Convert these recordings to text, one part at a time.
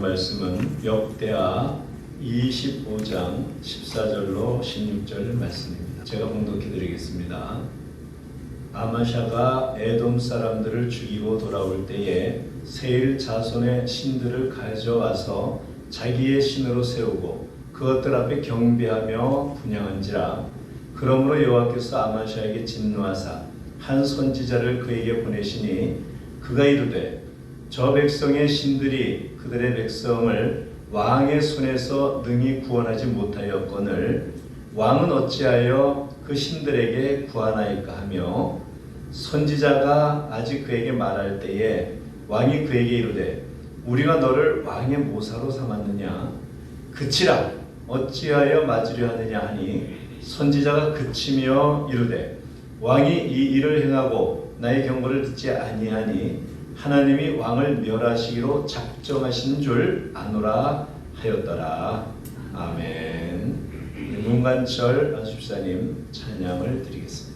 말씀은 역대하 25장 14절로 16절 말씀입니다. 제가 봉독해 드리겠습니다. 아마샤가 에돔 사람들을 죽이고 돌아올 때에 세일 자손의 신들을 가져와서 자기의 신으로 세우고 그것들 앞에 경배하며 분향한지라. 그러므로 여호와께서 아마샤에게 진노하사 한 선지자를 그에게 보내시니 그가 이르되 저 백성의 신들이 그들의 백성을 왕의 손에서 능히 구원하지 못하였거늘 왕은 어찌하여 그 신들에게 구하나이까 하며, 선지자가 아직 그에게 말할 때에 왕이 그에게 이르되 우리가 너를 왕의 모사로 삼았느냐, 그치라 어찌하여 맞으려 하느냐 하니, 선지자가 그치며 이르되 왕이 이 일을 행하고 나의 경고를 듣지 아니하니 하나님이 왕을 멸하시기로 작정하신 줄 아노라 하였더라. 아멘. 문관철 안수집사님 찬양을 드리겠습니다.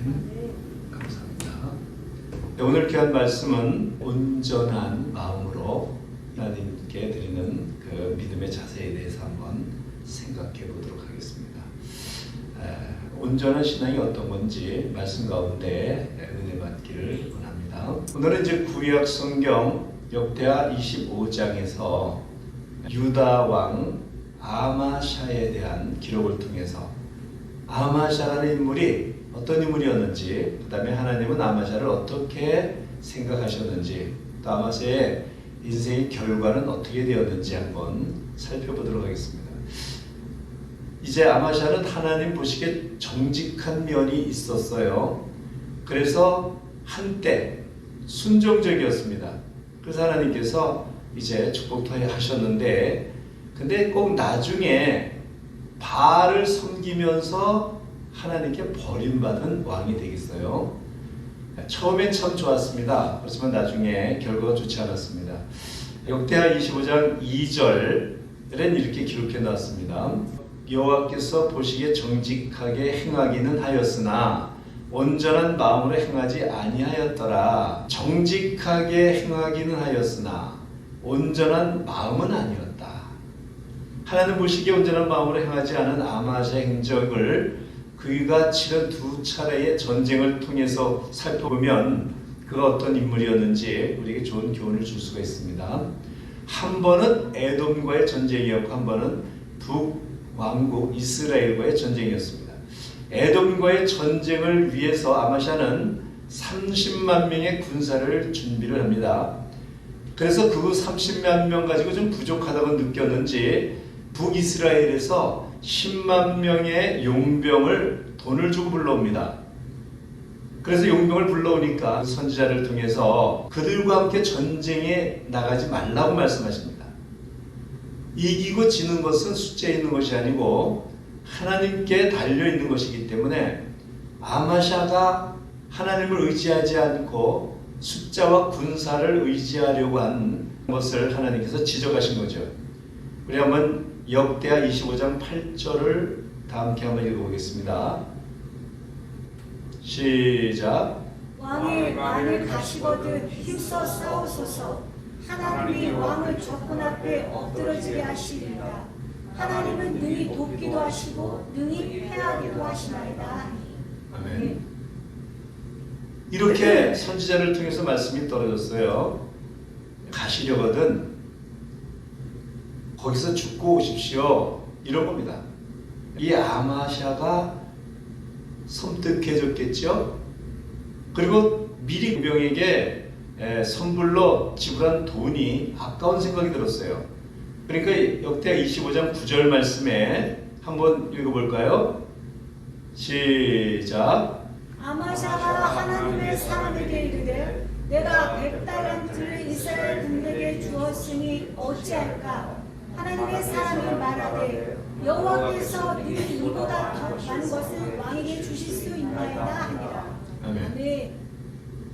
감사합니다. 네, 오늘 귀한 말씀은 온전한 마음으로 하나님께 드리는 그 믿음의 자세에 대해서 한번 생각해 보도록 하겠습니다. 온전한 신앙이 어떤 건지 말씀 가운데 은혜 받기를 원합니다. 오늘은 이제 구약 성경 역대하 25장에서 유다 왕 아마샤에 대한 기록을 통해서 아마샤라는 인물이 어떤 인물이었는지, 그 다음에 하나님은 아마샤를 어떻게 생각하셨는지, 또 아마샤의 인생의 결과는 어떻게 되었는지 한번 살펴보도록 하겠습니다. 이제 아마샤는 하나님 보시기에 정직한 면이 있었어요. 그래서 한때 순종적이었습니다. 그래서 하나님께서 이제 축복도 하셨는데, 근데 꼭 나중에 바알을 섬기면서 하나님께 버림받은 왕이 되겠어요. 처음엔 참 좋았습니다. 그렇지만 나중에 결과가 좋지 않았습니다. 역대하 25장 2절엔 이렇게 기록해 놨습니다. 여호와께서 보시기에 정직하게 행하기는 하였으나 온전한 마음으로 행하지 아니하였더라. 정직하게 행하기는 하였으나 온전한 마음은 아니었다. 하나님 보시기에 온전한 마음으로 행하지 않은 아마샤 행적을 그가 치른 두 차례의 전쟁을 통해서 살펴보면 그가 어떤 인물이었는지 우리에게 좋은 교훈을 줄 수가 있습니다. 한 번은 에돔과의 전쟁이었고 한 번은 북왕국 이스라엘과의 전쟁이었습니다. 에돔과의 전쟁을 위해서 아마샤는 30만 명의 군사를 준비를 합니다. 그래서 그 30만 명 가지고 좀 부족하다고 느꼈는지 북이스라엘에서 10만 명의 용병을 돈을 주고 불러옵니다. 그래서 용병을 불러오니까 선지자를 통해서 그들과 함께 전쟁에 나가지 말라고 말씀하십니다. 이기고 지는 것은 숫자에 있는 것이 아니고 하나님께 달려있는 것이기 때문에 아마샤가 하나님을 의지하지 않고 숫자와 군사를 의지하려고 한 것을 하나님께서 지적하신 거죠. 우리 한번 역대하 25장 8절을 다 함께 한번 읽어보겠습니다. 시작. 왕이 만일 가시거든 힘써 싸우소서. 하나님이 왕을 적군 앞에 엎드러지게 하시리라. 하나님은 능히 돕기도 하시고 능히 패하기도 하시나이다. 아멘. 이렇게 선지자를 통해서 말씀이 떨어졌어요. 가시려거든 거기서 죽고 오십시오. 이런 겁니다. 이 아마샤가 섬뜩해졌겠죠. 그리고 미리 군병에게 선불로 지불한 돈이 아까운 생각이 들었어요. 그러니까 역대하 25장 9절 말씀에 한번 읽어볼까요? 시작. 아마샤가 하나님의 사람에게 이르되 내가 100달란트를 이스라엘 군대에게 주었으니 어찌할까? 하나님의 사람이 말하되 여호와께서 능히 이보다 더 많은 것을 왕에게 주실 수 있나이다 하니라. 아멘. 네.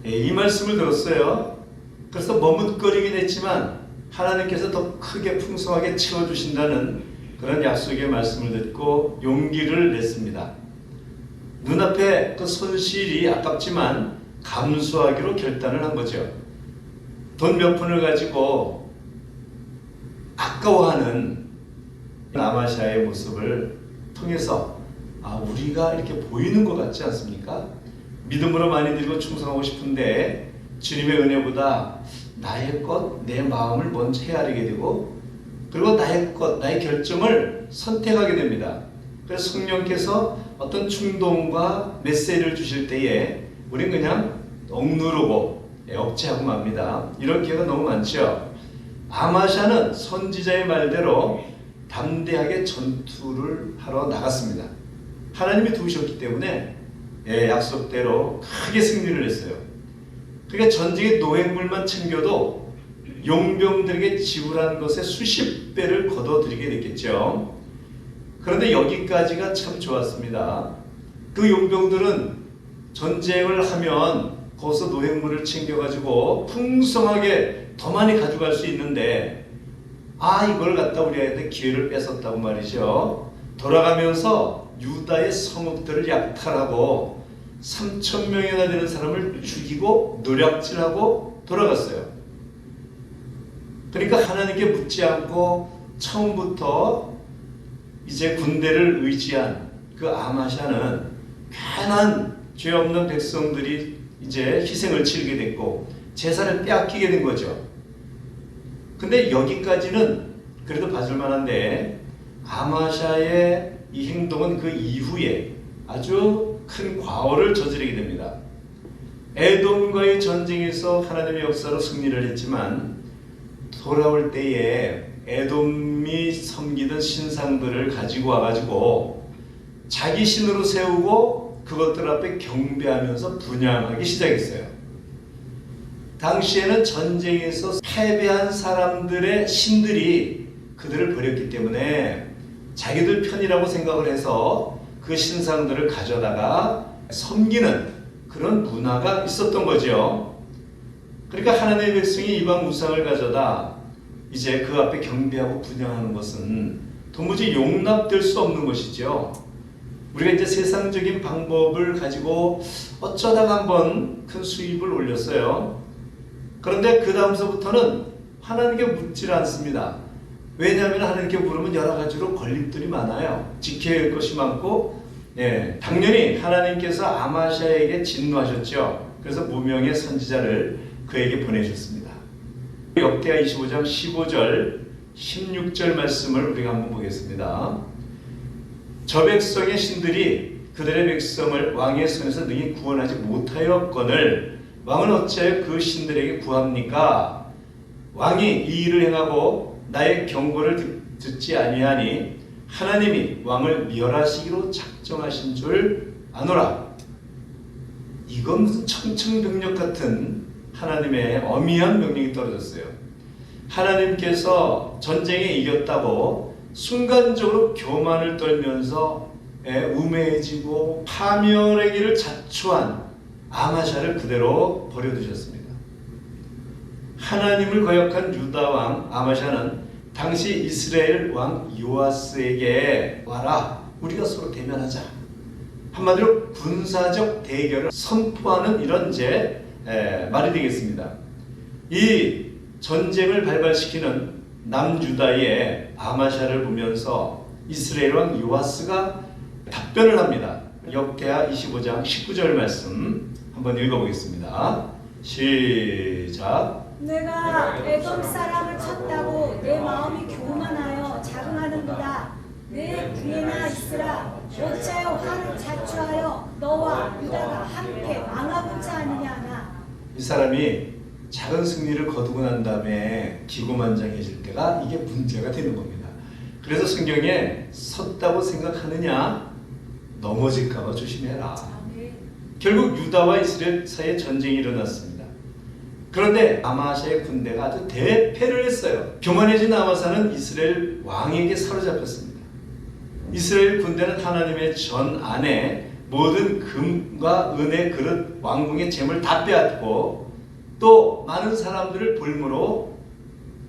이 말씀을 들었어요. 그래서 머뭇거리긴 했지만 하나님께서 더 크게 풍성하게 채워주신다는 그런 약속의 말씀을 듣고 용기를 냈습니다. 눈앞에 그 손실이 아깝지만 감수하기로 결단을 한 거죠. 돈 몇 푼을 가지고 아까워하는 아마샤의 모습을 통해서 우리가 이렇게 보이는 것 같지 않습니까? 믿음으로 많이 드리고 충성하고 싶은데 주님의 은혜보다 나의 것, 내 마음을 먼저 헤아리게 되고 그리고 나의 것, 나의 결정을 선택하게 됩니다. 그래서 성령께서 어떤 충동과 메시지를 주실 때에 우리는 그냥 억누르고 억제하고 맙니다. 이런 기회가 너무 많죠. 아마샤는 선지자의 말대로 담대하게 전투를 하러 나갔습니다. 하나님이 도우셨기 때문에 약속대로 크게 승리를 했어요. 그러니까 전쟁의 노획물만 챙겨도 용병들에게 지불한 것의 수십 배를 거둬들이게 됐겠죠. 그런데 여기까지가 참 좋았습니다. 그 용병들은 전쟁을 하면 거기서 노획물을 챙겨가지고 풍성하게 더 많이 가져갈 수 있는데 이걸 갖다 우리한테 기회를 뺏었다고 말이죠. 돌아가면서 유다의 성읍들을 약탈하고 3,000명이나 되는 사람을 죽이고 노략질하고 돌아갔어요. 그러니까 하나님께 묻지 않고 처음부터 이제 군대를 의지한 그 아마샤는 괜한 죄 없는 백성들이 이제 희생을 치르게 됐고 제사를 빼앗기게 된 거죠. 근데 여기까지는 그래도 봐줄 만한데 아마샤의 이 행동은 그 이후에 아주 큰 과오를 저지르게 됩니다. 에돔과의 전쟁에서 하나님의 역사로 승리를 했지만 돌아올 때에 에돔이 섬기던 신상들을 가지고 와가지고 자기 신으로 세우고 그것들 앞에 경배하면서 분향하기 시작했어요. 당시에는 전쟁에서 패배한 사람들의 신들이 그들을 버렸기 때문에 자기들 편이라고 생각을 해서 그 신상들을 가져다가 섬기는 그런 문화가 있었던 거죠. 그러니까 하나님의 백성이 이방 우상을 가져다 이제 그 앞에 경배하고 분향하는 것은 도무지 용납될 수 없는 것이죠. 우리가 이제 세상적인 방법을 가지고 어쩌다가 한번 큰 수입을 올렸어요. 그런데 그 다음서부터는 하나님께 묻질 않습니다. 왜냐하면 하나님께 물으면 여러 가지로 걸림돌이 많아요. 지켜야 할 것이 많고, 당연히 하나님께서 아마샤에게 진노하셨죠. 그래서 무명의 선지자를 그에게 보내셨습니다. 역대하 25장 15절, 16절 말씀을 우리가 한번 보겠습니다. 저 백성의 신들이 그들의 백성을 왕의 손에서 능히 구원하지 못하였거늘 왕은 어찌하여 그 신들에게 구합니까? 왕이 이 일을 행하고 나의 경고를 듣지 아니하니 하나님이 왕을 멸하시기로 작정하신 줄 아노라. 이건 무슨 청천벽력 같은 하나님의 어미한 명령이 떨어졌어요. 하나님께서 전쟁에 이겼다고 순간적으로 교만을 떨면서 우매해지고 파멸의 길을 자초한 아마샤를 그대로 버려두셨습니다. 하나님을 거역한 유다 왕 아마샤는 당시 이스라엘 왕 요아스에게 와라, 우리가 서로 대면하자. 한마디로 군사적 대결을 선포하는 이런 말이 되겠습니다. 이 전쟁을 발발시키는 남유다의 아마샤를 보면서 이스라엘 왕 요아스가 답변을 합니다. 역대하 25장 19절 말씀 한번 읽어보겠습니다. 시작. 내가 에돔 사람을 쳤다고 내 마음이 교만하여 자긍하는도다. 내 귀에나 있으라. 어찌하여 화를 자초하여 너와 유다가 함께 망하고자 하느냐 하나. 이 사람이 작은 승리를 거두고 난 다음에 기고만장해질 때가 이게 문제가 되는 겁니다. 그래서 성경에 섰다고 생각하느냐, 넘어질까봐 조심해라. 결국 유다와 이스라엘 사이에 전쟁이 일어났습니다. 그런데 아마샤의 군대가 아주 대패를 했어요. 교만해진 아마사는 이스라엘 왕에게 사로잡혔습니다. 이스라엘 군대는 하나님의 전 안에 모든 금과 은의 그릇, 왕궁의 재물 다 빼앗고 또 많은 사람들을 볼모로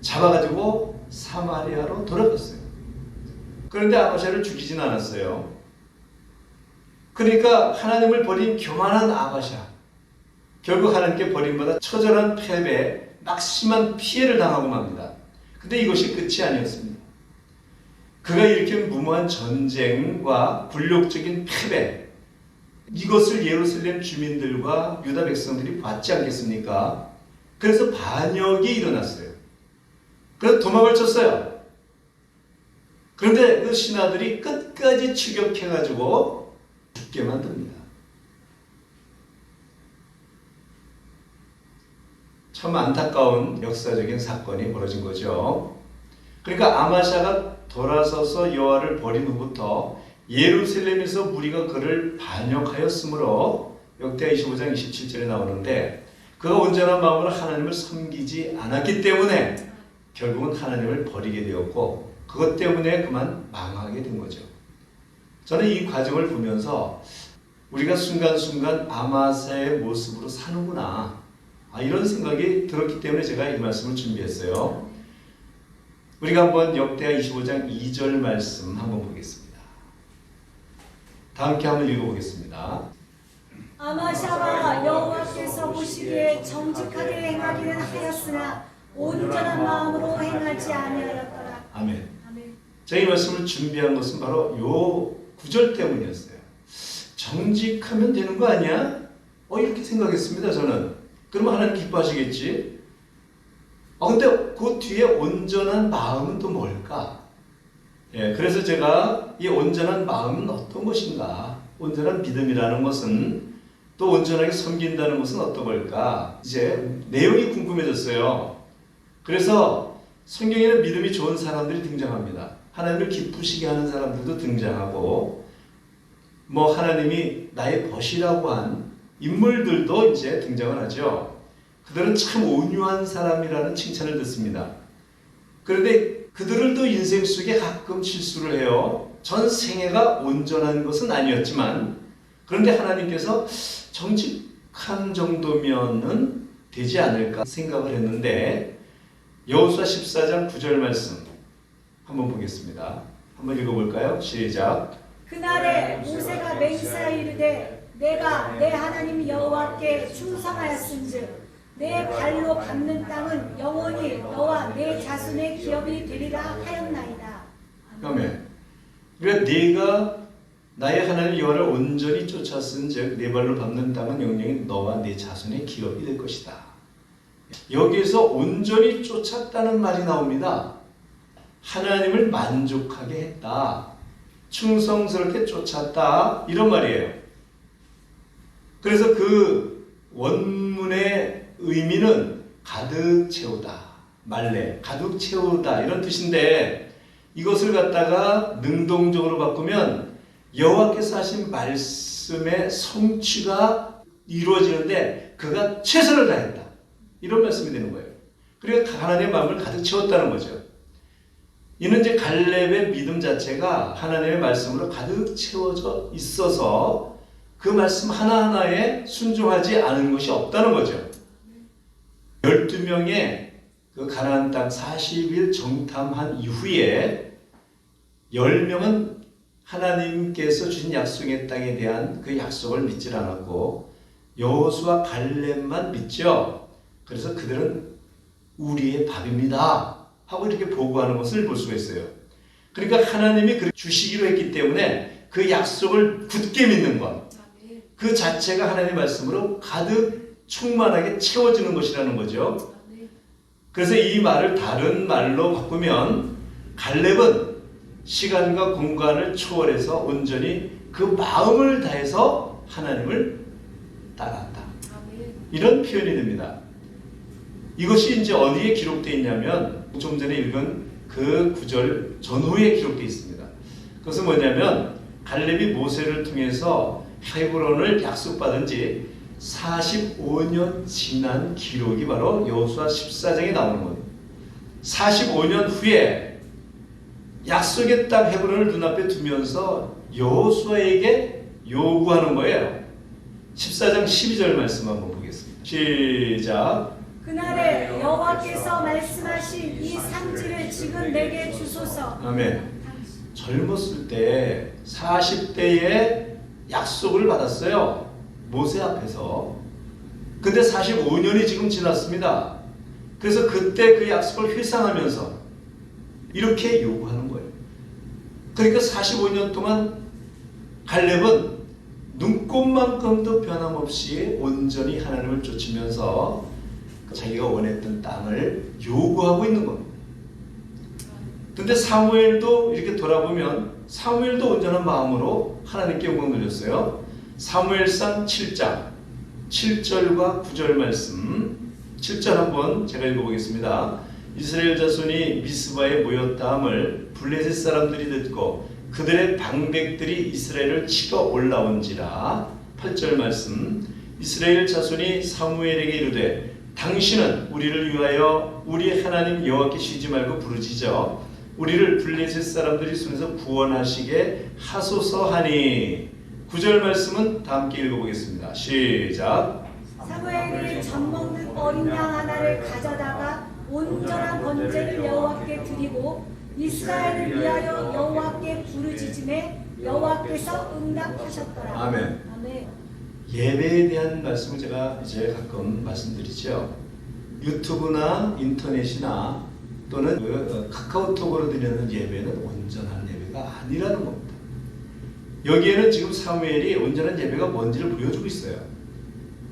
잡아가지고 사마리아로 돌아갔어요. 그런데 아마샤를 죽이진 않았어요. 그러니까 하나님을 버린 교만한 아마샤, 결국 하나님께 버림받아 처절한 패배, 막심한 피해를 당하고 맙니다. 근데 이것이 끝이 아니었습니다. 그가 일으킨 무모한 전쟁과 굴욕적인 패배, 이것을 예루살렘 주민들과 유다 백성들이 봤지 않겠습니까? 그래서 반역이 일어났어요. 그래서 도망을 쳤어요. 그런데 그 신하들이 끝까지 추격해가지고 죽게 만듭니다. 참 안타까운 역사적인 사건이 벌어진 거죠. 그러니까 아마샤가 돌아서서 여호와를 버린 후부터 예루살렘에서 무리가 그를 반역하였으므로 역대하 25장 27절에 나오는데 그가 온전한 마음으로 하나님을 섬기지 않았기 때문에 결국은 하나님을 버리게 되었고 그것 때문에 그만 망하게 된 거죠. 저는 이 과정을 보면서 우리가 순간순간 아마사의 모습으로 사는구나, 이런 생각이 들었기 때문에 제가 이 말씀을 준비했어요. 우리가 한번 역대하 25장 2절 말씀 한번 보겠습니다. 다 함께 한번 읽어보겠습니다. 아마샤가 여호와께서 보시기에 정직하게 행하기는 하였으나 온전한 마음으로 행하지 아니하였더라. 아멘. 아멘. 제가 이 말씀을 준비한 것은 바로 요 구절 때문이었어요. 정직하면 되는 거 아니야? 이렇게 생각했습니다, 저는. 그러면 하나님 기뻐하시겠지? 근데 그 뒤에 온전한 마음은 또 뭘까? 그래서 제가 이 온전한 마음은 어떤 것인가? 온전한 믿음이라는 것은 또 온전하게 섬긴다는 것은 어떤 걸까? 이제 내용이 궁금해졌어요. 그래서 성경에는 믿음이 좋은 사람들이 등장합니다. 하나님을 기쁘시게 하는 사람들도 등장하고, 하나님이 나의 벗이라고 한 인물들도 이제 등장을 하죠. 그들은 참 온유한 사람이라는 칭찬을 듣습니다. 그런데 그들도 인생 속에 가끔 실수를 해요. 전 생애가 온전한 것은 아니었지만, 그런데 하나님께서 정직한 정도면은 되지 않을까 생각을 했는데, 여호수아 14장 9절 말씀 한번 보겠습니다. 한번 읽어볼까요? 시작. 그날에 모세가 맹세하여 이르되 내가 내 하나님 여호와께 충성하였은즉 내 발로 밟는 땅은 영원히 너와 내 자손의 기업이 되리라 하였나이다. 아멘. 그러니까 네가 나의 하나님 여호와를 온전히 쫓았은즉 내 발로 밟는 땅은 영영히 너와 내 자손의 기업이 될 것이다. 여기에서 온전히 쫓았다는 말이 나옵니다. 하나님을 만족하게 했다. 충성스럽게 쫓았다. 이런 말이에요. 그래서 그 원문의 의미는 가득 채우다. 말레, 가득 채우다 이런 뜻인데, 이것을 갖다가 능동적으로 바꾸면 여호와께서 하신 말씀의 성취가 이루어지는데 그가 최선을 다했다. 이런 말씀이 되는 거예요. 그러니까 하나님의 마음을 가득 채웠다는 거죠. 이는 이제 갈렙의 믿음 자체가 하나님의 말씀으로 가득 채워져 있어서 그 말씀 하나하나에 순종하지 않은 것이 없다는 거죠. 12명의 그 가나안 땅 40일 정탐한 이후에 10명은 하나님께서 주신 약속의 땅에 대한 그 약속을 믿질 않았고 여호수아 갈렙만 믿죠. 그래서 그들은 우리의 밥입니다 하고 이렇게 보고하는 것을 볼 수가 있어요. 그러니까 하나님이 그렇게 주시기로 했기 때문에 그 약속을 굳게 믿는 것, 그 자체가 하나님의 말씀으로 가득 충만하게 채워지는 것이라는 거죠. 그래서 이 말을 다른 말로 바꾸면 갈렙은 시간과 공간을 초월해서 온전히 그 마음을 다해서 하나님을 따랐다. 이런 표현이 됩니다. 이것이 이제 어디에 기록되어 있냐면 좀 전에 읽은 그 구절 전후에 기록되어 있습니다. 그것은 뭐냐면 갈렙이 모세를 통해서 헤브론을 약속받은 지 45년 지난 기록이 바로 여호수아 14장에 나오는 겁니다. 45년 후에 약속의 땅 헤브론을 눈앞에 두면서 여호수아에게 요구하는 거예요. 14장 12절 말씀 한번 보겠습니다. 시작. 그날에 여호와께서 말씀하신 이 산지를 지금 내게 주소서. 아멘. 젊었을 때 40대에 약속을 받았어요. 모세 앞에서. 근데 45년이 지금 지났습니다. 그래서 그때 그 약속을 회상하면서 이렇게 요구하는 거예요. 그러니까 45년 동안 갈렙은 눈꽃만큼도 변함없이 온전히 하나님을 쫓으면서 자기가 원했던 땅을 요구하고 있는 겁니다. 근데 사무엘도 이렇게 돌아보면 사무엘도 온전한 마음으로 하나님께 영광 돌렸어요. 사무엘상 7장 7절과 9절 말씀, 7절 한번 제가 읽어보겠습니다. 이스라엘 자손이 미스바에 모였다 함을 블레셋 사람들이 듣고 그들의 방백들이 이스라엘을 치러 올라온지라. 8절 말씀, 이스라엘 자손이 사무엘에게 이르되 당신은 우리를 위하여 우리 하나님 여호와께 쉬지 말고 부르짖어 우리를 블레셋 사람들이 손에서 구원하시게 하소서 하니. 9절 말씀은 다 함께 읽어보겠습니다. 시작. 사무엘이 젖 먹는 어린 양 하나를 가져다가 온전한 번제를 여호와께 드리고 이스라엘을 위하여 여호와께 부르짖음에 여호와께서 응답하셨더라. 아멘. 아멘. 예배에 대한 말씀을 제가 이제 가끔 말씀드리죠. 유튜브나 인터넷이나 또는 카카오톡으로 드리는 예배는 온전한 예배가 아니라는 겁니다. 여기에는 지금 사무엘이 온전한 예배가 뭔지를 보여주고 있어요.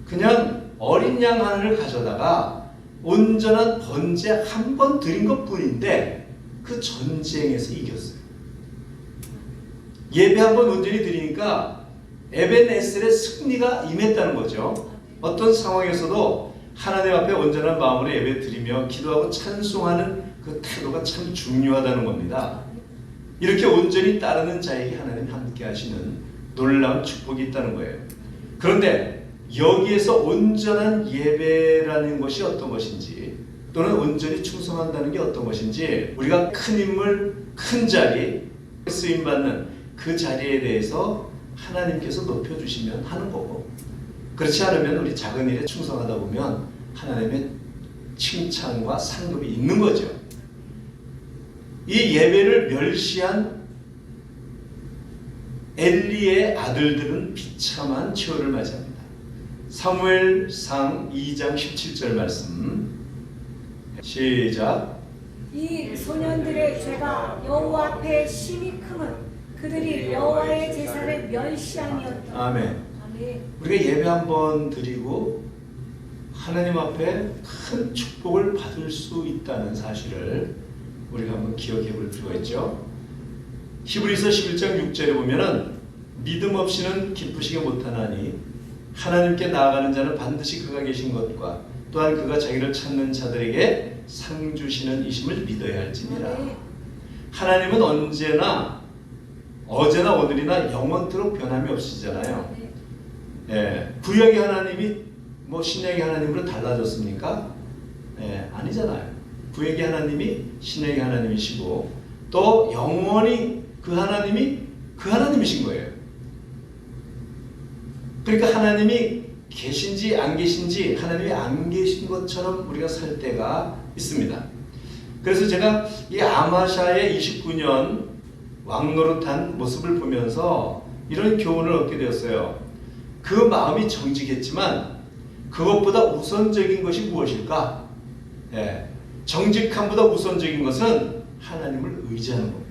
그냥 어린 양 하나를 가져다가 온전한 번제 한 번 드린 것 뿐인데 그 전쟁에서 이겼어요. 예배 한 번 온전히 드리니까 에벤에셀의 승리가 임했다는 거죠. 어떤 상황에서도 하나님 앞에 온전한 마음으로 예배 드리며 기도하고 찬송하는 그 태도가 참 중요하다는 겁니다. 이렇게 온전히 따르는 자에게 하나님 함께 하시는 놀라운 축복이 있다는 거예요. 그런데 여기에서 온전한 예배라는 것이 어떤 것인지, 또는 온전히 충성한다는 게 어떤 것인지, 우리가 큰 인물, 큰 자리, 쓰임받는 그 자리에 대해서 하나님께서 높여주시면 하는 거고, 그렇지 않으면 우리 작은 일에 충성하다 보면 하나님의 칭찬과 상급이 있는 거죠. 이 예배를 멸시한 엘리의 아들들은 비참한 최후를 맞이합니다. 사무엘상 2장 17절 말씀 시작. 이 소년들의 죄가 여호와 앞에 심히 크면 그들이 여호와의 제사를 멸시함이었다. 아멘. 아멘. 우리가 예배 한번 드리고 하나님 앞에 큰 축복을 받을 수 있다는 사실을 우리가 한번 기억해 볼 필요가 있죠. 히브리서 11장 6절에 보면은 믿음 없이는 기쁘시게 못하나니 하나님께 나아가는 자는 반드시 그가 계신 것과 또한 그가 자기를 찾는 자들에게 상 주시는 이심을 믿어야 할지니라. 하나님은 언제나 어제나 오늘이나 영원토록 변함이 없으시잖아요. 구약의 하나님이 신약의 하나님으로 달라졌습니까? 아니잖아요. 구약의 하나님이 신약의 하나님이시고 또 영원히 그 하나님이 그 하나님이신 거예요. 그러니까 하나님이 계신지 안 계신지, 하나님이 안 계신 것처럼 우리가 살 때가 있습니다. 그래서 제가 이 아마샤의 29년 왕노릇한 모습을 보면서 이런 교훈을 얻게 되었어요. 그 마음이 정직했지만 그것보다 우선적인 것이 무엇일까? 정직함보다 우선적인 것은 하나님을 의지하는 겁니다.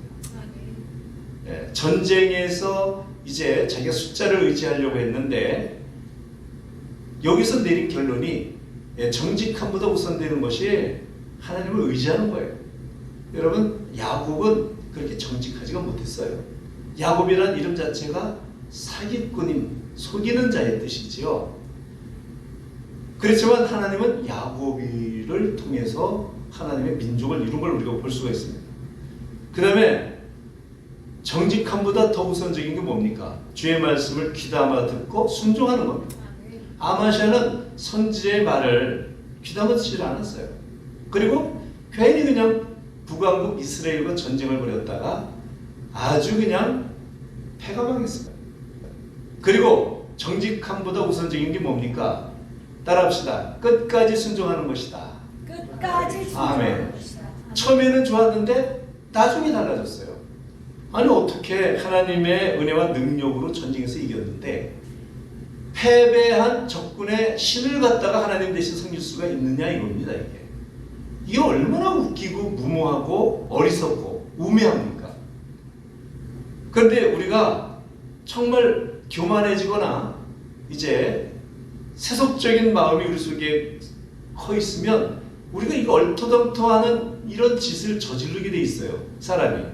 전쟁에서 이제 자기가 숫자를 의지하려고 했는데 여기서 내린 결론이 정직함보다 우선되는 것이 하나님을 의지하는 거예요. 여러분, 야곱은 그렇게 정직하지가 못했어요. 야곱이라는 이름 자체가 사기꾼임, 속이는 자의 뜻이지요. 그렇지만 하나님은 야곱을 통해서 하나님의 민족을 이룬 걸 우리가 볼 수가 있습니다. 그 다음에 정직함보다 더 우선적인 게 뭡니까? 주의 말씀을 귀담아 듣고 순종하는 겁니다. 아마샤는 선지자의 말을 귀담아 듣지 않았어요. 그리고 괜히 그냥 북왕국 이스라엘과 전쟁을 벌였다가 아주 그냥 패가 망했어요. 그리고 정직함보다 우선적인 게 뭡니까? 따라합시다. 끝까지 순종하는 것이다. 끝까지 순종하는 것이다. 처음에는 좋았는데 나중에 달라졌어요. 아니 어떻게 하나님의 은혜와 능력으로 전쟁에서 이겼는데 패배한 적군의 신을 갖다가 하나님 대신 섬길 수가 있느냐 이겁니다. 이게 얼마나 웃기고 무모하고 어리석고 우매합니까? 그런데 우리가 정말 교만해지거나 이제 세속적인 마음이 우리 속에 커 있으면 우리가 이거 얼토당토하는 이런 짓을 저지르게 돼 있어요. 사람이.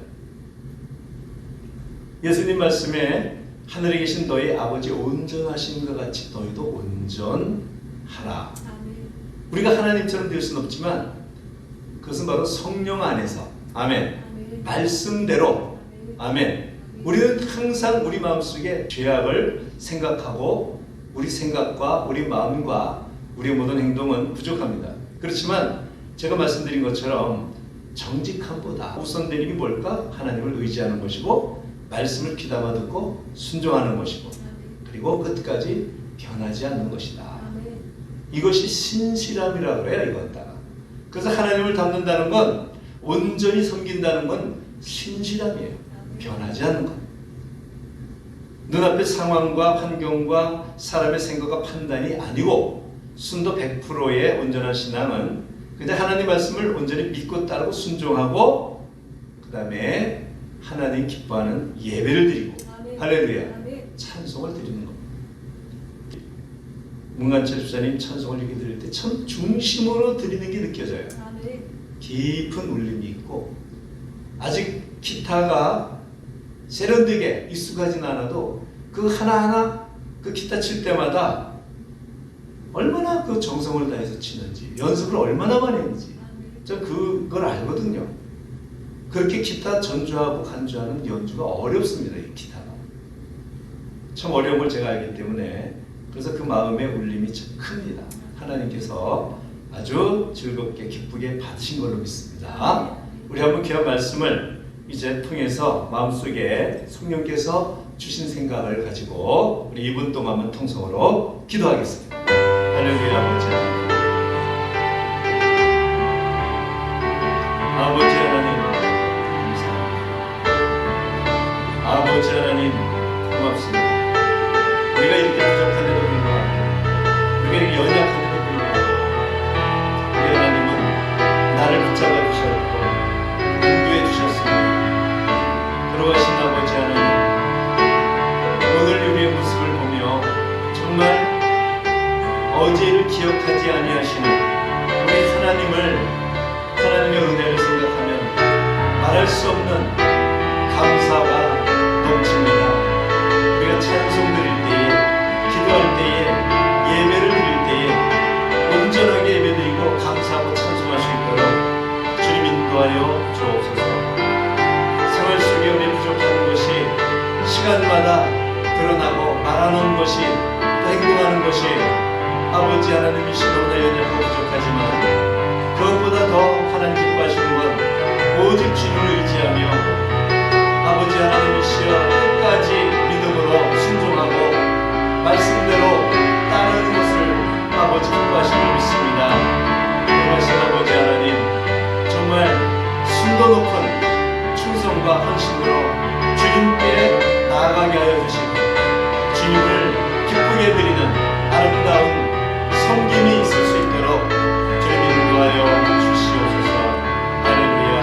예수님 말씀에 하늘에 계신 너희 아버지 온전하신 것 같이 너희도 온전하라. 우리가 하나님처럼 될 수는 없지만 그것은 바로 성령 안에서 아멘. 말씀대로 아멘. 우리는 항상 우리 마음속에 죄악을 생각하고 우리 생각과 우리 마음과 우리의 모든 행동은 부족합니다. 그렇지만 제가 말씀드린 것처럼 정직함보다 우선되는 게 뭘까? 하나님을 의지하는 것이고 말씀을 귀담아 듣고 순종하는 것이고 그리고 끝까지 변하지 않는 것이다. 이것이 신실함이라고 해요. 이것다. 그래서 하나님을 닮는다는 건 온전히 섬긴다는 건 신실함이에요. 변하지 않는 것. 눈앞의 상황과 환경과 사람의 생각과 판단이 아니고 순도 100%의 온전한 신앙은 그냥 하나님 말씀을 온전히 믿고 따르고 순종하고 그 다음에 하나님 기뻐하는 예배를 드리고 아멘. 할렐루야 아멘. 찬송을 드리는 겁니다. 문관철 집사님 찬송을 이렇게 드릴 때 참 중심으로 드리는 게 느껴져요. 아멘. 깊은 울림이 있고 아직 기타가 세련되게 익숙하진 않아도 그 하나하나 그 기타 칠 때마다 얼마나 그 정성을 다해서 치는지 연습을 얼마나 많이 했는지 저 그걸 알거든요. 그렇게 기타 전주하고 간주하는 연주가 어렵습니다. 이 기타가 참 어려운 걸 제가 알기 때문에 그래서 그 마음의 울림이 참 큽니다. 하나님께서 아주 즐겁게 기쁘게 받으신 걸로 믿습니다. 우리 한번 귀한 말씀을 이제 통해서 마음속에 성령께서 주신 생각을 가지고 우리 2분 동안만 통성으로 기도하겠습니다. 할렐루야. 아버지 하나님 감사합니다. 아버지 하나님 고맙습니다. 우리가 이렇게 부족한데도 불구하고 우리가 이렇게 연약한데도 불구하고 우리 하나님은 나를 붙잡아 주셨고 인도해 주셨습니다. 들어가신 아버지 하나님 오늘 우리의 모습을 보며 정말 어제를 기억하지 아니하시는 우리 하나님의 은혜를 생각하면 말할 수 없는 감사가 넘칩니다. 우리가 찬송 드릴 때에 기도할 때에 예배를 드릴 때에 온전하게 예배드리고 감사하고 찬송할 수 있도록 주님 인도하여 주옵소서. 생활 속에 우리 부족한 것이 시간마다 드러나고 말하는 것이 또 행동하는 것이 아버지 하나님이시 너무나 연약하고 부족하지만 그것보다 더 하나님 기뻐하시는 건 오직 주님을 의지하며 아버지 하나님이시여 끝까지 믿음으로 순종하고 말씀대로 따르는 것을 아버지 기뻐하시는 믿습니다. 그러신 아버지 하나님 정말 순도 높은 충성과 헌신으로 주님께 나아가게 하여 주시고 주님을 기쁘게 드리는 아름다운 섬김이 있을 수 있도록 주님 인도하여 주시옵소서. 할렐루야.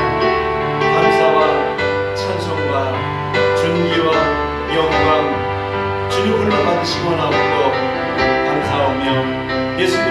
감사와 찬송과 존귀와 영광 주님 홀로 받으시고 나오고 감사하며 예수님